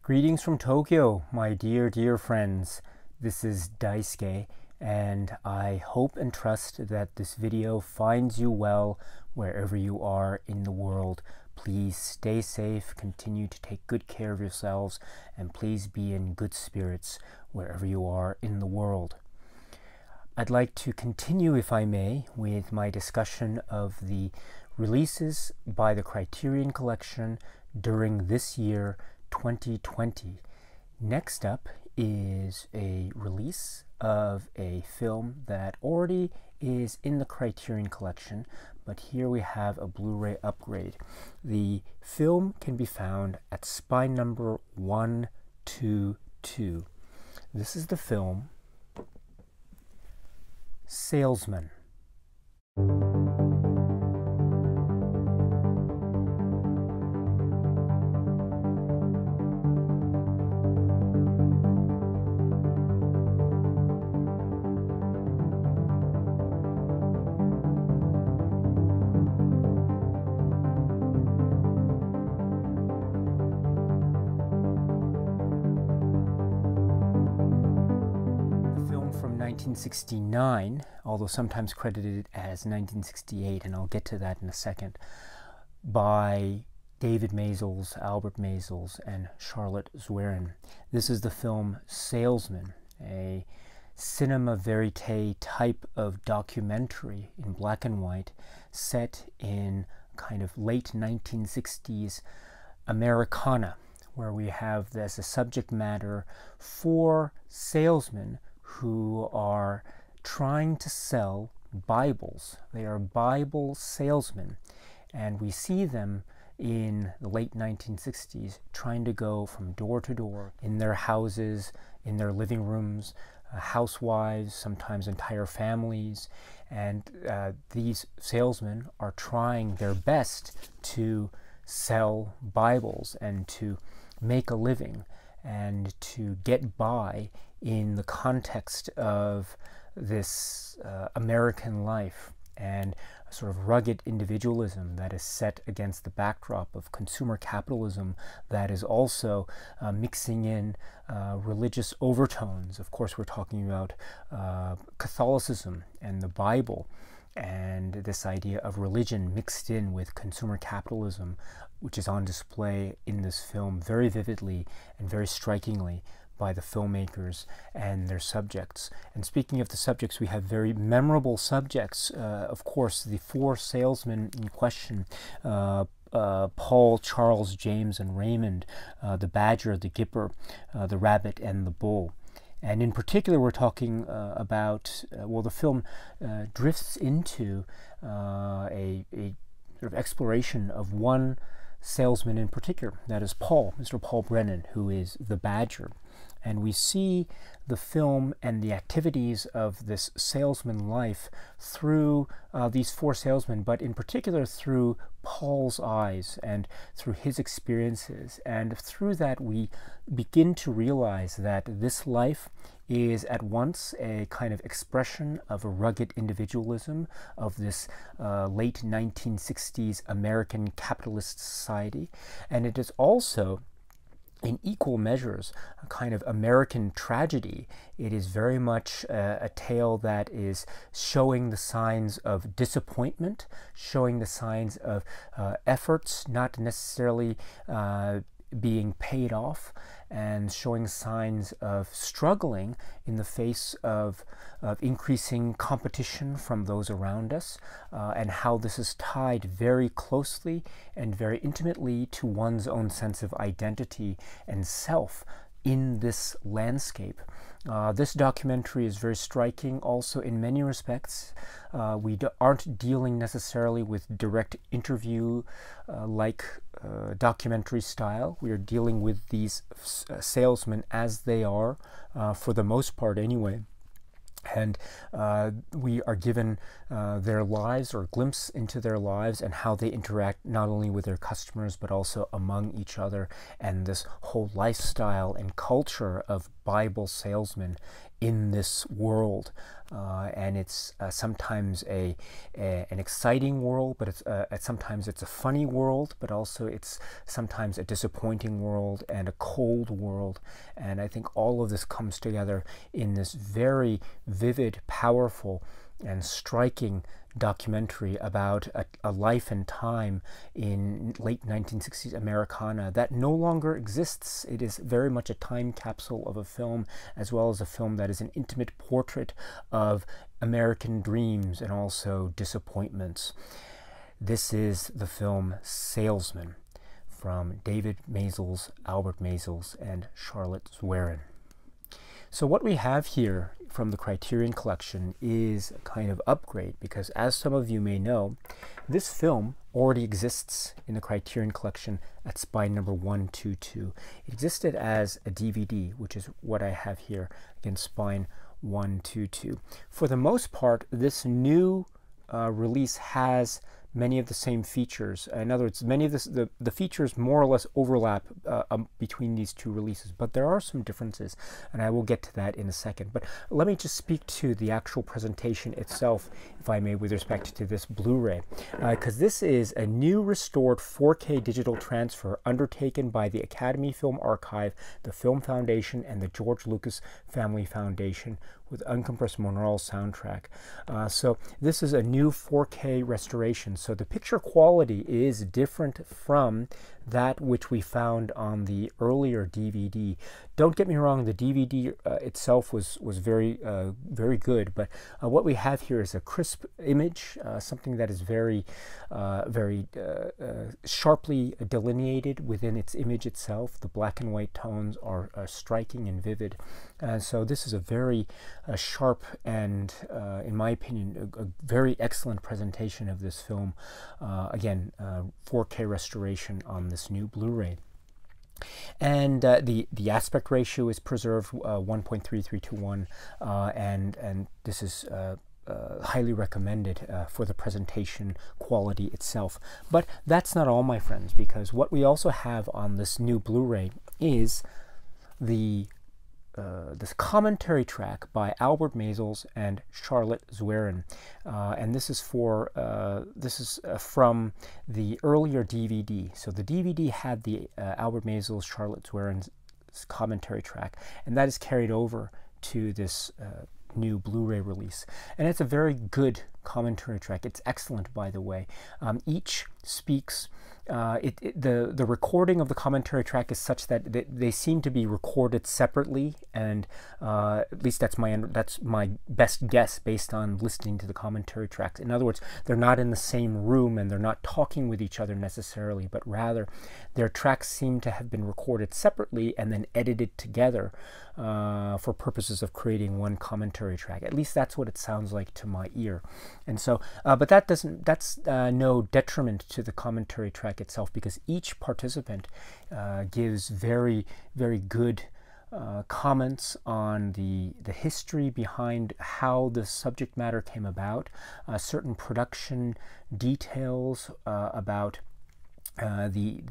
Greetings from Tokyo, my dear friends. This is Daisuke, and I hope and trust that this video finds you well wherever you are in the world. Please stay safe, continue to take good care of yourselves, and please be in good spirits wherever you are in the world. I'd like to continue, if I may, with my discussion of the releases by the Criterion Collection during this year, 2020. Next up is a release of a film that already is in the Criterion Collection, but here we have a Blu-ray upgrade. The film can be found at spine number 122. This is the film Salesman. From 1969, although sometimes credited as 1968, and I'll get to that in a second, by David Maysles, Albert Maysles, and Charlotte Zwerin. This is the film Salesman, a cinema verite type of documentary in black and white set in kind of late 1960s Americana, where we have as a subject matter four salesmen who are trying to sell Bibles. They are Bible salesmen, and we see them in the late 1960s trying to go from door to door in their houses, in their living rooms, housewives, sometimes entire families, and these salesmen are trying their best to sell Bibles and to make a living and to get by in the context of this American life and a sort of rugged individualism that is set against the backdrop of consumer capitalism that is also mixing in religious overtones. Of course, we're talking about Catholicism and the Bible, and this idea of religion mixed in with consumer capitalism, which is on display in this film very vividly and very strikingly by the filmmakers and their subjects. And speaking of the subjects, we have very memorable subjects. Of course, the four salesmen in question, Paul, Charles, James, and Raymond, the badger, the gipper, the rabbit, and the bull. And in particular, we're talking about, well, the film drifts into a sort of exploration of one salesman in particular, that is Paul, Mr. Paul Brennan, who is the badger. And we see the film and the activities of this salesman life through these four salesmen, but in particular through Paul's eyes and through his experiences. And through that, we begin to realize that this life is at once a kind of expression of a rugged individualism of this late 1960s American capitalist society, and it is also in equal measures a kind of American tragedy. It is very much a tale that is showing the signs of disappointment, showing the signs of efforts not necessarily being paid off, and showing signs of struggling in the face of increasing competition from those around us, and how this is tied very closely and very intimately to one's own sense of identity and self in this landscape. This documentary is very striking also in many respects. We aren't dealing necessarily with direct interview like documentary style. We are dealing with these salesmen as they are, for the most part anyway. And we are given their lives, or a glimpse into their lives, and how they interact not only with their customers but also among each other, and this whole lifestyle and culture of Bible salesmen in this world. And it's sometimes an exciting world, but sometimes it's a funny world, but also it's sometimes a disappointing world and a cold world. And I think all of this comes together in this very vivid, powerful, and striking documentary about a life and time in late 1960s Americana that no longer exists. It is very much a time capsule of a film, as well as a film that is an intimate portrait of American dreams and also disappointments. This is the film Salesman, from David Maysles, Albert Maysles, and Charlotte Zwerin. So what we have here from the Criterion Collection is a kind of upgrade, because as some of you may know, this film already exists in the Criterion Collection at spine number 122. It existed as a DVD, which is what I have here, again, spine 122. For the most part, this new release has many of the same features. In other words, many of the features more or less overlap between these two releases, but there are some differences, and I will get to that in a second. But let me just speak to the actual presentation itself, if I may, with respect to this Blu-ray, because this is a new restored 4K digital transfer undertaken by the Academy Film Archive, the Film Foundation, and the George Lucas Family Foundation, with uncompressed monaural soundtrack. So this is a new 4K restoration. So the picture quality is different from that which we found on the earlier DVD. Don't get me wrong, the DVD itself was very very good, but what we have here is a crisp image, something that is very sharply delineated within its image itself. The black and white tones are striking and vivid, and so this is a very sharp and, in my opinion, a very excellent presentation of this film. Again, 4K restoration on this new Blu-ray. And the aspect ratio is preserved 1.33 to 1, and this is highly recommended for the presentation quality itself. But that's not all, my friends, because what we also have on this new Blu-ray is the this commentary track by Albert Maysles and Charlotte Zwerin, and this is from the earlier DVD. So the DVD had the Albert Maysles, Charlotte Zwerin's commentary track, and that is carried over to this new Blu-ray release, and it's a very good commentary track. It's excellent, by the way. Each speaks. The recording of the commentary track is such that they seem to be recorded separately, and at least that's my best guess based on listening to the commentary tracks. In other words, they're not in the same room and they're not talking with each other necessarily, but rather their tracks seem to have been recorded separately and then edited together for purposes of creating one commentary track. At least that's what it sounds like to my ear. And so, but that's no detriment to the commentary track itself, because each participant gives very, very good comments on the history behind how the subject matter came about, certain production details about the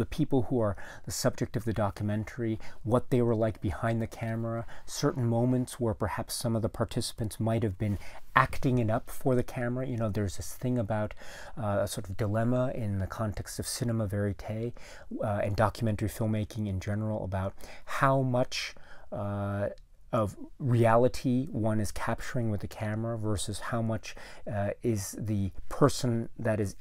people who are the subject of the documentary, what they were like behind the camera, certain moments where perhaps some of the participants might have been acting it up for the camera. You know, there's this thing about a sort of dilemma in the context of cinema verite and documentary filmmaking in general about how much of reality one is capturing with the camera versus how much is the person that is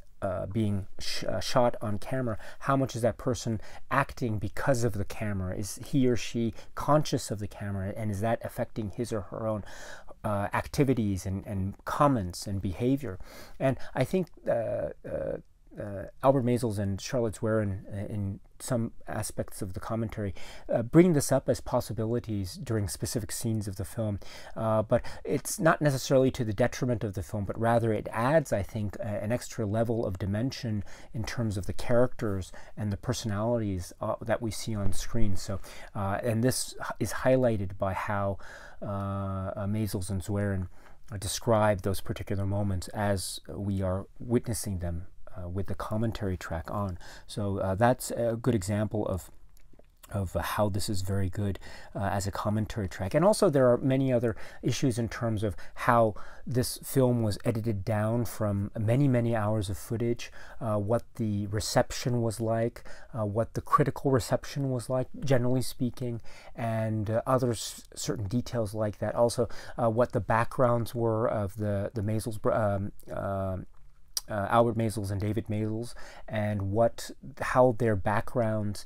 being shot on camera, how much is that person acting because of the camera? Is he or she conscious of the camera, and is that affecting his or her own activities and comments and behavior? And I think Albert Maysles and Charlotte Zwerin in some aspects of the commentary bring this up as possibilities during specific scenes of the film, but it's not necessarily to the detriment of the film, but rather it adds, I think, an extra level of dimension in terms of the characters and the personalities that we see on screen. So, and this is highlighted by how Maysles and Zwerin describe those particular moments as we are witnessing them with the commentary track on. So that's a good example of how this is very good as a commentary track. And also there are many other issues in terms of how this film was edited down from many, many hours of footage, what the reception was like, what the critical reception was like, generally speaking, and other certain details like that. Also, what the backgrounds were of the Maysles, Albert Maysles and David Maysles, and how their backgrounds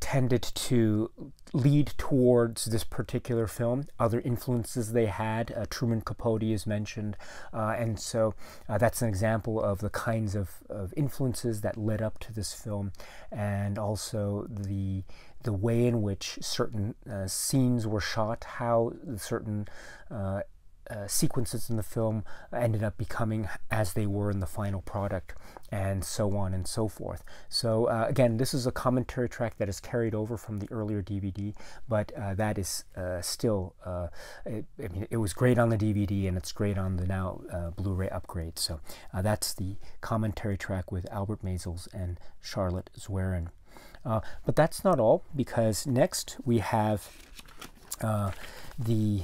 tended to lead towards this particular film, other influences they had. Truman Capote is mentioned, and so that's an example of the kinds of influences that led up to this film, and also the way in which certain scenes were shot, how certain sequences in the film ended up becoming as they were in the final product, and so on and so forth. So again, this is a commentary track that is carried over from the earlier DVD, but that is still, I mean, it was great on the DVD and it's great on the now Blu-ray upgrade. So that's the commentary track with Albert Maysles and Charlotte Zwerin. But that's not all, because next we have the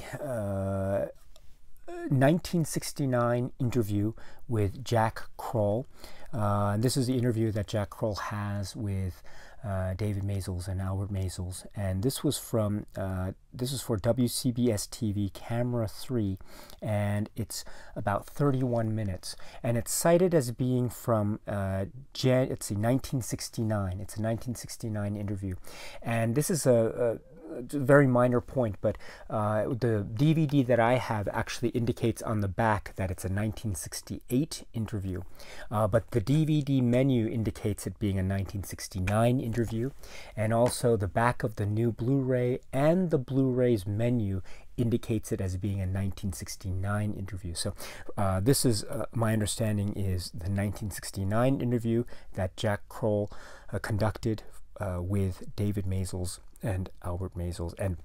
1969 interview with Jack Kroll. This is the interview that Jack Kroll has with David Maysles and Albert Maysles, and this was from this is for WCBS TV Camera 3, and it's about 31 minutes, and it's cited as being from it's 1969. It's a 1969 interview, and this is a very minor point, but the DVD that I have actually indicates on the back that it's a 1968 interview, but the DVD menu indicates it being a 1969 interview, and also the back of the new Blu-ray and the Blu-ray's menu indicates it as being a 1969 interview. So this is, my understanding is the 1969 interview that Jack Kroll conducted with David Maysles and Albert Maysles. And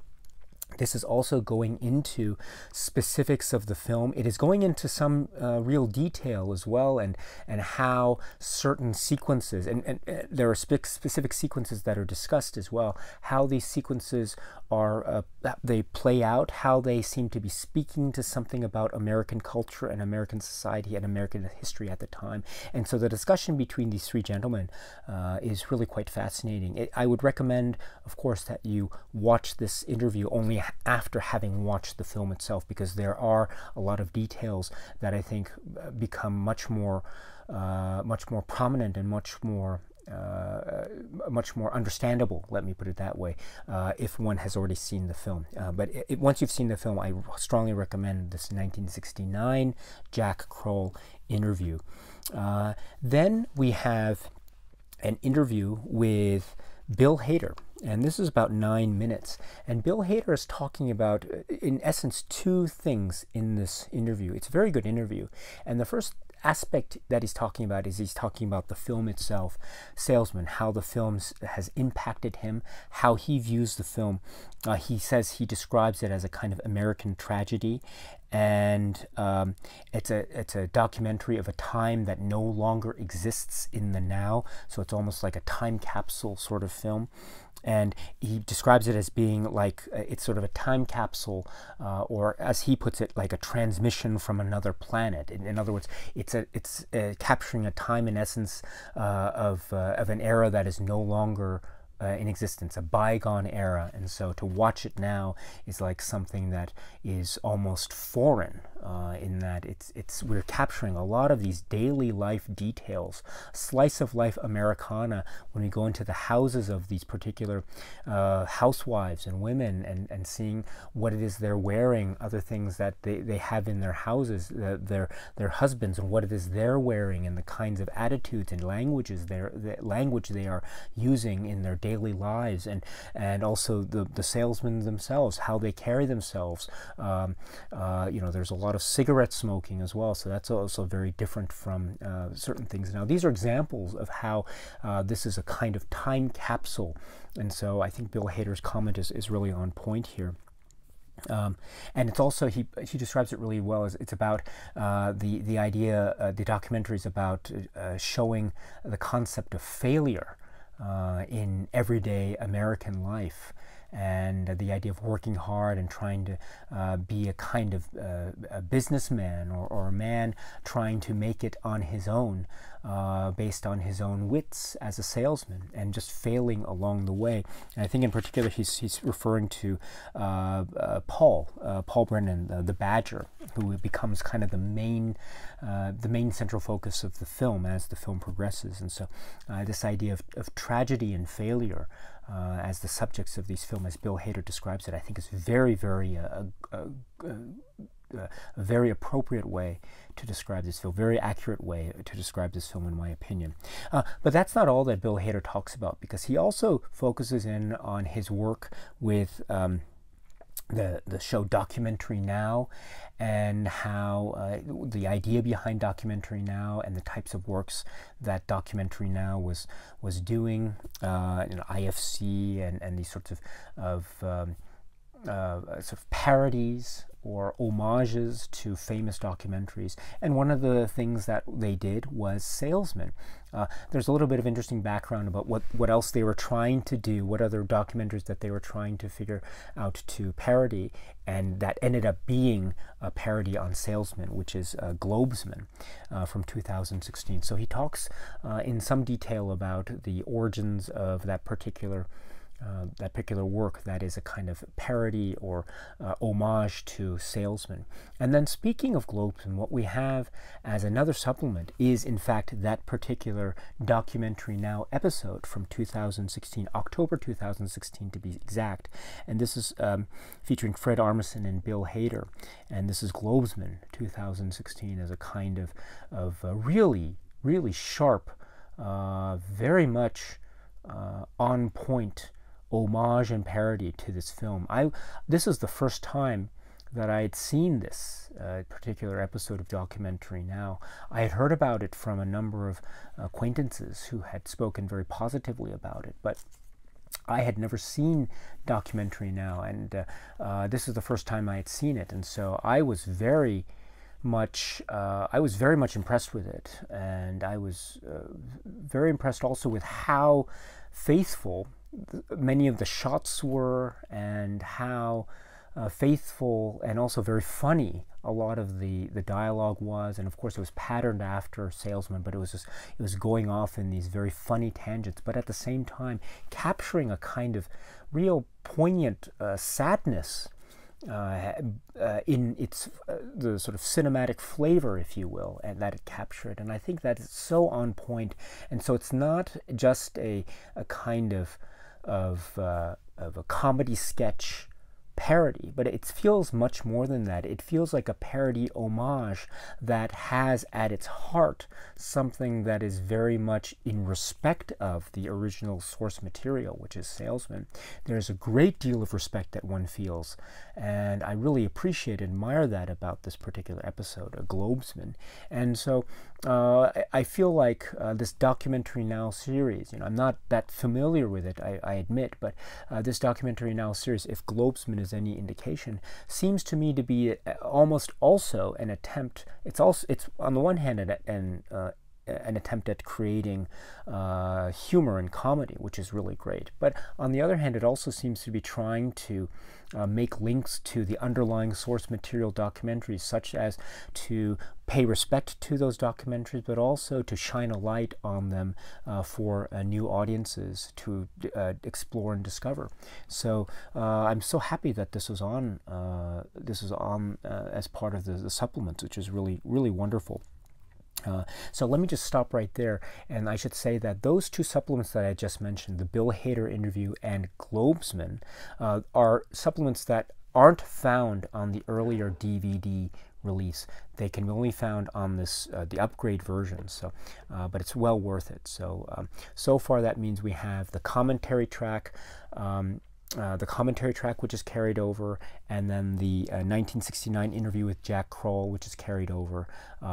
this is also going into specifics of the film. It is going into some real detail as well, and how certain sequences, and there are specific sequences that are discussed as well, how these sequences are, they play out, how they seem to be speaking to something about American culture and American society and American history at the time. And so the discussion between these three gentlemen is really quite fascinating. I would recommend, of course, that you watch this interview only after having watched the film itself, because there are a lot of details that I think become much more prominent and much more understandable, let me put it that way, if one has already seen the film. But once you've seen the film, I strongly recommend this 1969 Jack Kroll interview. Then we have an interview with Bill Hader, and this is about 9 minutes. And Bill Hader is talking about, in essence, two things in this interview. It's a very good interview. And the first aspect that he's talking about is he's talking about the film itself, Salesman, how the film has impacted him, how he views the film. He says he describes it as a kind of American tragedy, and it's a documentary of a time that no longer exists in the now, so it's almost like a time capsule sort of film. And he describes it as being like, it's sort of a time capsule, or as he puts it, like a transmission from another planet. In other words, it's capturing a time, in essence, of an era that is no longer in existence, a bygone era. And so to watch it now is like something that is almost foreign in that we're capturing a lot of these daily life details, slice of life Americana, when we go into the houses of these particular housewives and women, and seeing what it is they're wearing, other things that they have in their houses, their husbands, and what it is they're wearing, and the kinds of attitudes and language they are using in their daily lives, and also the salesmen themselves, how they carry themselves. There's a lot of cigarette smoking as well, so that's also very different from certain things. Now, these are examples of how this is a kind of time capsule, and so I think Bill Hader's comment is really on point here. And it's also, he describes it really well, as it's about the idea, the documentary is about showing the concept of failure in everyday American life, and the idea of working hard and trying to be a kind of a businessman, or a man trying to make it on his own, based on his own wits as a salesman, and just failing along the way. And I think in particular he's referring to Paul Brennan, the Badger, who becomes kind of the main central focus of the film as the film progresses. And so this idea of tragedy and failure as the subjects of these films, as Bill Hader describes it, I think is very, very a very appropriate way to describe this film, very accurate way to describe this film, in my opinion. But that's not all that Bill Hader talks about, because he also focuses in on his work with the show Documentary Now, and how the idea behind Documentary Now and the types of works that Documentary Now was doing, IFC and these sorts of sort of parodies or homages to famous documentaries. And one of the things that they did was Salesman. There's a little bit of interesting background about what else they were trying to do, what other documentaries that they were trying to figure out to parody, and that ended up being a parody on Salesman, which is Globesman from 2016. So he talks in some detail about the origins of that particular work that is a kind of parody or homage to Salesman. And then, speaking of Globesman, what we have as another supplement is, in fact, that particular Documentary Now episode from 2016, October 2016 to be exact. And this is featuring Fred Armisen and Bill Hader. And this is Globesman 2016 as a kind of really, really sharp, very much on point homage and parody to this film. This is the first time that I had seen this particular episode of Documentary Now. I had heard about it from a number of acquaintances who had spoken very positively about it, but I had never seen Documentary Now, and this is the first time I had seen it, and so I was very much impressed with it, and I was very impressed also with how faithful many of the shots were, and how faithful and also very funny a lot of the dialogue was. And of course it was patterned after Salesman, but it was going off in these very funny tangents, but at the same time capturing a kind of real poignant sadness in its the sort of cinematic flavor, if you will, and that it captured. And I think that is so on point. And so it's not just a kind of a comedy sketch parody, but it feels much more than that. It feels like a parody homage that has at its heart something that is very much in respect of the original source material, which is Salesman. There's a great deal of respect that one feels, and I really appreciate and admire that about this particular episode, A Globesman. And so I feel like this Documentary Now series, I'm not that familiar with it, I admit, but this Documentary Now series, if Globesman is any indication, seems to me to be almost also an attempt. It's on the one hand an attempt at creating humor and comedy, which is really great. But on the other hand, it also seems to be trying to make links to the underlying source material documentaries, such as to pay respect to those documentaries, but also to shine a light on them for new audiences to explore and discover. So I'm so happy that this was on as part of the supplements, which is really wonderful. So let me just stop right there, and I should say that those two supplements that I just mentioned, the Bill Hader interview and Globesman, are supplements that aren't found on the earlier DVD release. They can be only found on this the upgrade version. So, but it's well worth it. So, so far that means we have the commentary track. Which is carried over, and then the 1969 interview with Jack Kroll, which is carried over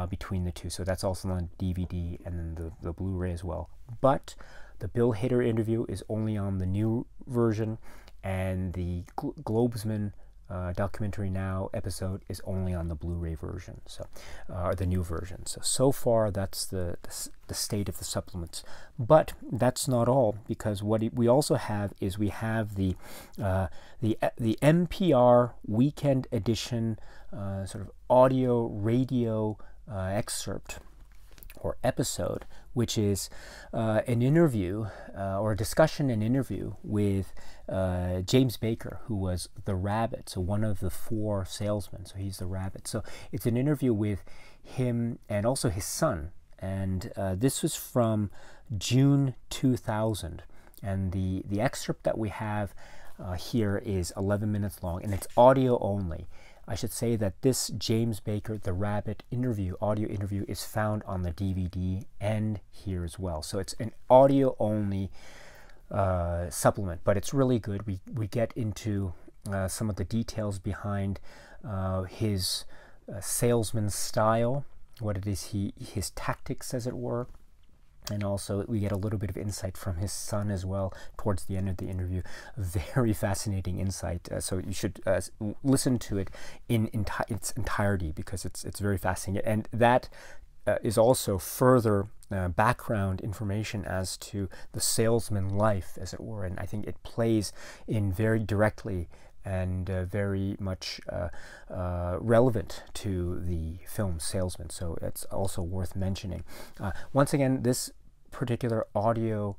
between the two. So that's also on DVD and then the Blu-ray as well. But the Bill Hader interview is only on the new version, and the Globesman Documentary Now episode is only on the Blu-ray version, so or the new version. So far that's the state of the supplements. But that's not all, because what we also have is we have the NPR Weekend Edition sort of audio radio excerpt or episode, which is an interview or a discussion and interview with James Baker, who was the rabbit, so one of the 4 salesmen, so he's the rabbit. So it's an interview with him and also his son, and this was from June 2000, and the excerpt that we have here is 11 minutes long, and it's audio only. I should say that this James Baker, the Rabbit interview, audio interview, is found on the DVD and here as well. So it's an audio only supplement, but it's really good. We get into some of the details behind his salesman style, what it is his tactics, as it were. And also we get a little bit of insight from his son as well towards the end of the interview. Very fascinating insight. So you should listen to it in its entirety, because it's very fascinating. And that is also further background information as to the salesman life, as it were. And I think it plays in very directly and very much relevant to the film Salesman. So it's also worth mentioning. Once again, this particular audio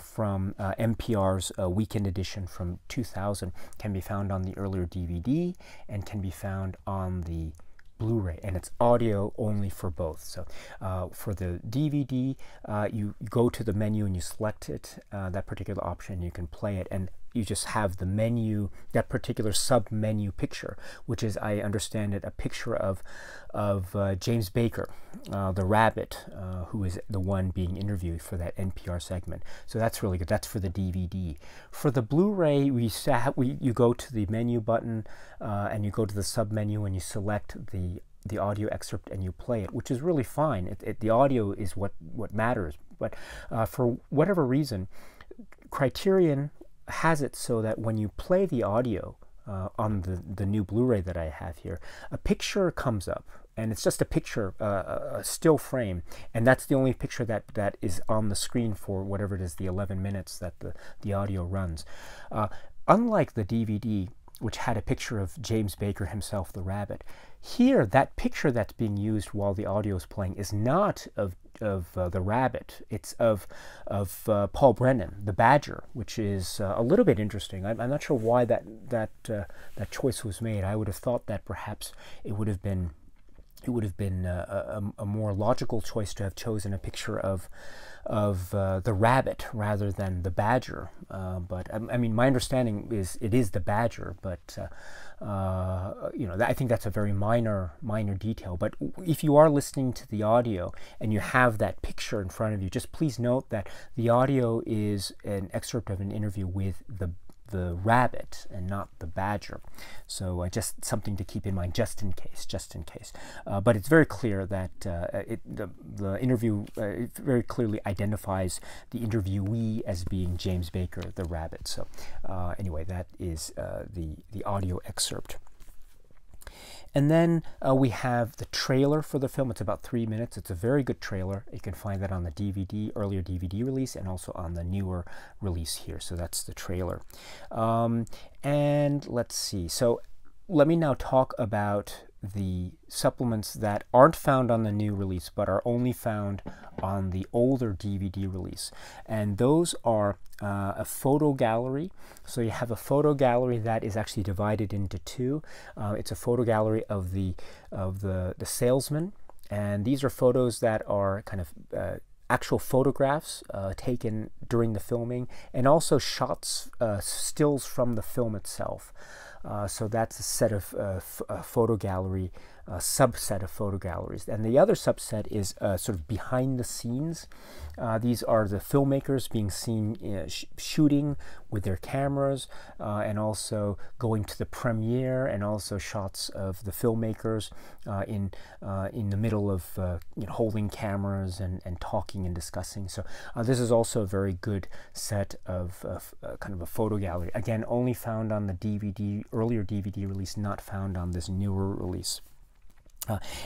from NPR's Weekend Edition from 2000 can be found on the earlier DVD and can be found on the Blu-ray, and it's audio only for both. So for the DVD, you go to the menu and you select it, that particular option, you can play it, and you just have the menu, that particular sub-menu picture, which is, I understand it, a picture of James Baker, the rabbit, who is the one being interviewed for that NPR segment. So that's really good. That's for the DVD. For the Blu-ray, you go to the menu button and you go to the sub-menu and you select the audio excerpt and you play it, which is really fine. The audio is what matters. But for whatever reason, Criterion has it so that when you play the audio on the new Blu-ray that I have here, a picture comes up, and it's just a picture, a still frame, and that's the only picture that is on the screen for whatever it is, the 11 minutes that the audio runs. Unlike the DVD, which had a picture of James Baker himself, the rabbit, here that picture that's being used while the audio is playing is not of the rabbit. It's of Paul Brennan, the badger, which is a little bit interesting. I'm not sure why that choice was made. I would have thought that perhaps it would have been a more logical choice to have chosen a picture of the rabbit rather than the badger. But I mean, my understanding is it is the badger, but I think that's a very minor detail. But if you are listening to the audio and you have that picture in front of you, just please note that the audio is an excerpt of an interview with the rabbit and not the badger. So just something to keep in mind, just in case. But it's very clear that the interview very clearly identifies the interviewee as being James Baker, the rabbit. So anyway, that is the audio excerpt. And then we have the trailer for the film. It's about 3 minutes. It's a very good trailer. You can find that on the DVD, earlier DVD release, and also on the newer release here. So that's the trailer. And let's see. So let me now talk about the supplements that aren't found on the new release but are only found on the older DVD release. And those are a photo gallery. So you have a photo gallery that is actually divided into two. It's a photo gallery of the salesman, and these are photos that are kind of actual photographs taken during the filming, and also shots, stills from the film itself. So that's a set of photo gallery, subset of photo galleries. And the other subset is sort of behind the scenes. These are the filmmakers being seen shooting with their cameras, and also going to the premiere, and also shots of the filmmakers in the middle of holding cameras and talking and discussing. So this is also a very good set of kind of a photo gallery. Again, only found on the DVD, earlier DVD release, not found on this newer release.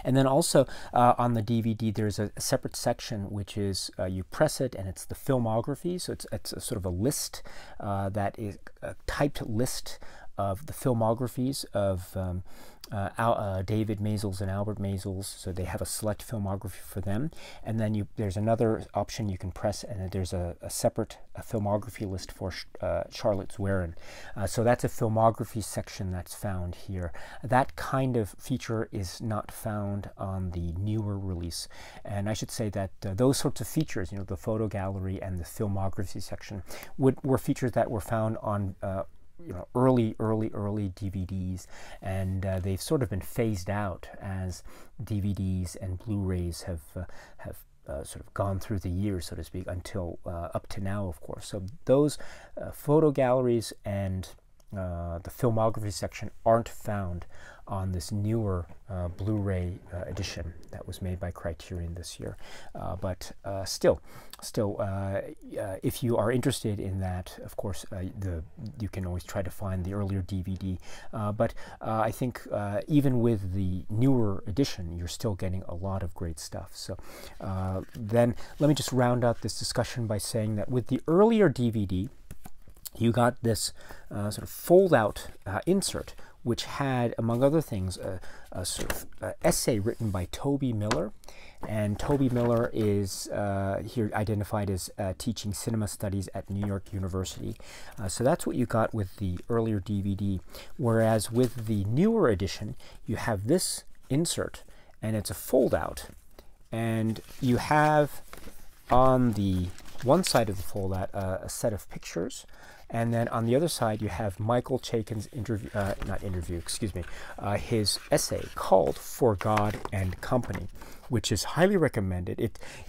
And then also on the DVD, there's a separate section which is you press it and it's the filmography. So it's a sort of a list that is a typed list of the filmographies of David Maysles and Albert Maysles. So they have a select filmography for them. And then there's another option you can press, and there's a separate filmography list for Charlotte Zwerin. So that's a filmography section that's found here. That kind of feature is not found on the newer release. And I should say that those sorts of features, the photo gallery and the filmography section, were features that were found on early DVDs, and they've sort of been phased out as DVDs and Blu-rays have sort of gone through the years, so to speak, until up to now, of course. So those photo galleries and the filmography section aren't found on this newer Blu-ray edition that was made by Criterion this year. But still, if you are interested in that, of course, you can always try to find the earlier DVD. But I think even with the newer edition, you're still getting a lot of great stuff. So then let me just round out this discussion by saying that with the earlier DVD, you got this sort of fold-out insert, which had, among other things, a sort of essay written by Toby Miller. And Toby Miller is here identified as teaching cinema studies at New York University. So that's what you got with the earlier DVD. Whereas with the newer edition, you have this insert, and it's a fold-out. And you have on the one side of the fold-out a set of pictures. And then on the other side, you have Michael Chaiken's his essay called For God and Company, which is highly recommended.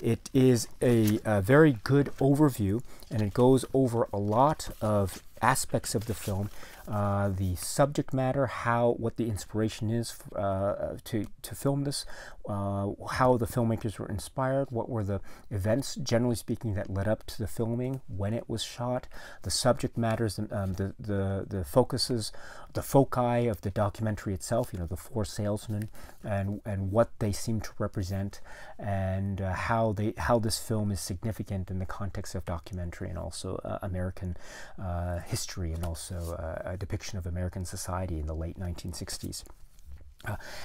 It is a very good overview, and it goes over a lot of aspects of the film, the subject matter, what the inspiration is to film this, how the filmmakers were inspired, what were the events, generally speaking, that led up to the filming, when it was shot, the subject matters, the focuses, the foci of the documentary itself, the four salesmen, and what they seem to represent, and how this film is significant in the context of documentary, and also American history, and also a depiction of American society in the late 1960s.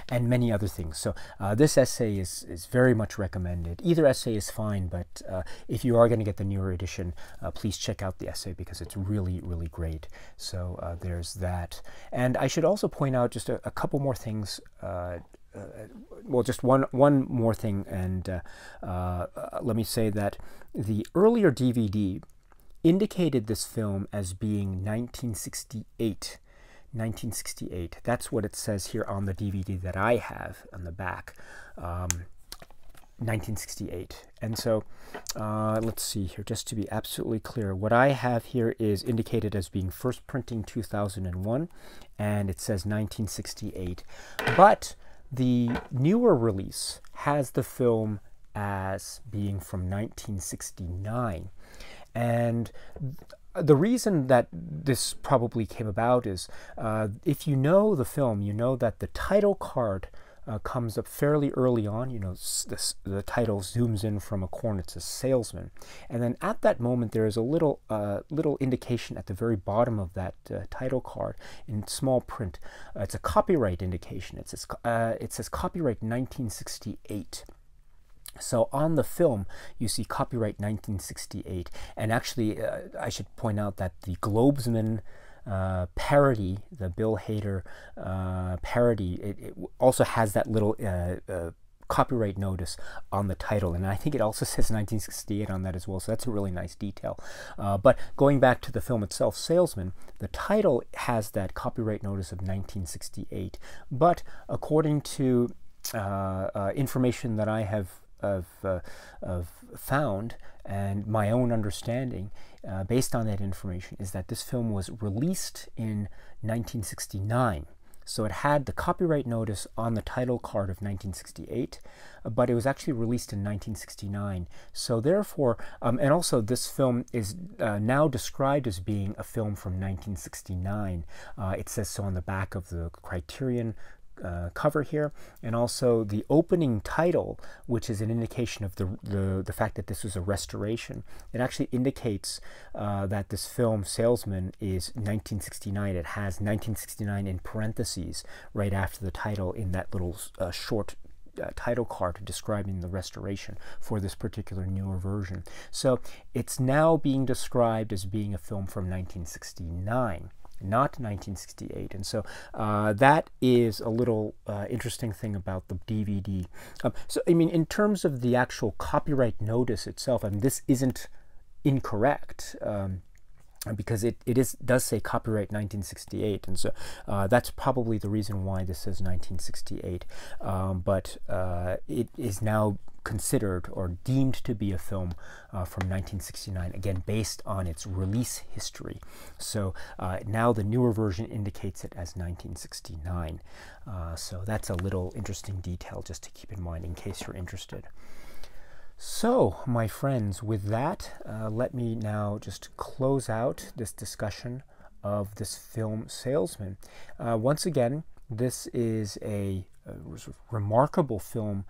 And many other things. So this essay is very much recommended. Either essay is fine, but if you are going to get the newer edition, please check out the essay, because it's really, really great. So there's that. And I should also point out just a couple more things. Well, just one more thing, and let me say that the earlier DVD indicated this film as being 1968. 1968. That's what it says here on the DVD that I have on the back. 1968. And so let's see here, just to be absolutely clear, what I have here is indicated as being first printing 2001, and it says 1968. But the newer release has the film as being from 1969. And the reason that this probably came about is if you know the film, you know that the title card comes up fairly early on. You know, the title zooms in from a corner. It says Salesman, and then at that moment there is a little indication at the very bottom of that title card in small print. It's a copyright indication. It says copyright 1968. So on the film, you see copyright 1968, and actually, I should point out that the Globesman parody, the Bill Hader parody, it also has that little copyright notice on the title, and I think it also says 1968 on that as well, so that's a really nice detail. But going back to the film itself, Salesman, the title has that copyright notice of 1968, but according to information that I have found, and my own understanding based on that information, is that this film was released in 1969. So it had the copyright notice on the title card of 1968, but it was actually released in 1969. So therefore, and also this film is now described as being a film from 1969. It says so on the back of the Criterion cover here, and also the opening title, which is an indication of the fact that this was a restoration. It actually indicates that this film Salesman is 1969. It has 1969 in parentheses right after the title in that little short title card describing the restoration for this particular newer version. So it's now being described as being a film from 1969. Not 1968, and so that is a little interesting thing about the DVD. So I mean, in terms of the actual copyright notice itself, I mean, this isn't incorrect because it does say copyright 1968, and so that's probably the reason why this says 1968. But it is now considered or deemed to be a film from 1969, again based on its release history. So now the newer version indicates it as 1969. So that's a little interesting detail just to keep in mind in case you're interested. So my friends, with that, let me now just close out this discussion of this film Salesman. Once again, this is a remarkable film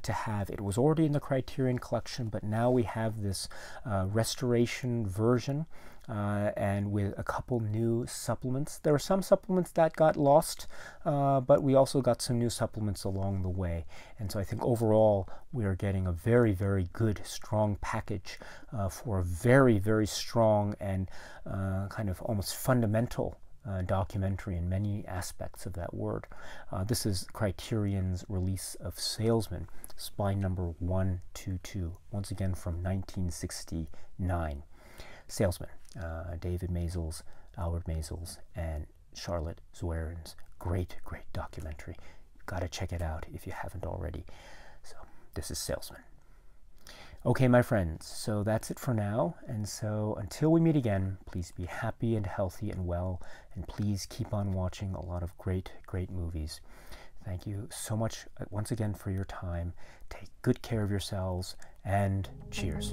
to have. It was already in the Criterion collection, but now we have this restoration version and with a couple new supplements. There were some supplements that got lost, but we also got some new supplements along the way. And so I think overall we are getting a very, very good, strong package for a very, very strong and kind of almost fundamental documentary in many aspects of that word. This is Criterion's release of Salesman, spine number 122, once again from 1969. Salesman, David Maysles, Albert Maysles, and Charlotte Zweren's great, great documentary. You've got to check it out if you haven't already. So this is Salesman. Okay, my friends, so that's it for now, and so until we meet again, please be happy and healthy and well, and please keep on watching a lot of great, great movies. Thank you so much once again for your time. Take good care of yourselves, and cheers.